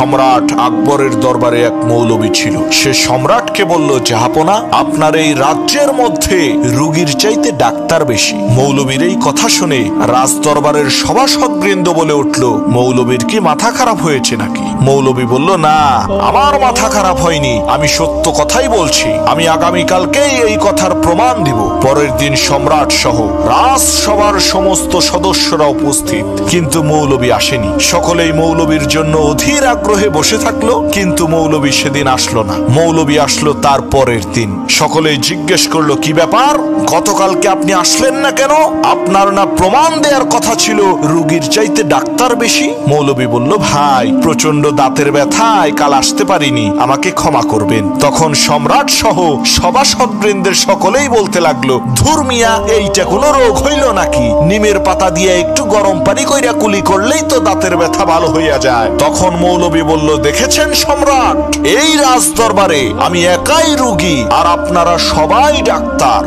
সম্রাট আকবরের দরবারে এক মৌলবী ছিল। সে সম্রাটকে বলল, জাহাপনা, আপনার এই রাজ্যের মধ্যে রোগীর চাইতে ডাক্তার বেশি। মৌলবীর এই কথা শুনে রাজ দরবারের সভাসদবৃন্দ বলে উঠল, মৌলবীর কি মাথা খারাপ হয়েছে নাকি? মৌলবী বলল, না, আমার মাথা খারাপ হয়নি, আমি সত্য কথাই বলছি। আমি আগামীকালকেই এই কথার প্রমাণ দিব। পরের দিন সম্রাট সহ রাজসভার সমস্ত সদস্যরা উপস্থিত, কিন্তু মৌলবী আসেনি। সকলেই মৌলবীর জন্য অধীর আগ্রহে বসে থাকলো, কিন্তু মৌলবী সেদিন আসলো না। মৌলবী আসলো তার পরের দিন। সকলেই জিজ্ঞেস করলো, কি ব্যাপার, গতকালকে আপনি আসলেন না কেন? আপনার না প্রমাণ দেওয়ার কথা ছিল রোগীর চাইতে ডাক্তার বেশি? মৌলবী বলল, ভাই, প্রচন্ড দাঁতের ব্যথায় কাল আসতে পারিনি, আমাকে ক্ষমা করবেন। তখন সম্রাট সহ সভাসদবৃন্দের সকলেই বলতে লাগলো, ধুর মিয়া, এইটা কোনো রোগ হইল নাকি? নিমের পাতা দিয়ে একটু গরম পানি কইরা কুলি করলেই তো দাঁতের ব্যথা ভালো হইয়া যায়। তখন মৌলবী বলল, দেখেছেন সম্রাট, এই রাজ দরবারে আমি একাই রোগী আর আপনারা সবাই ডাক্তার।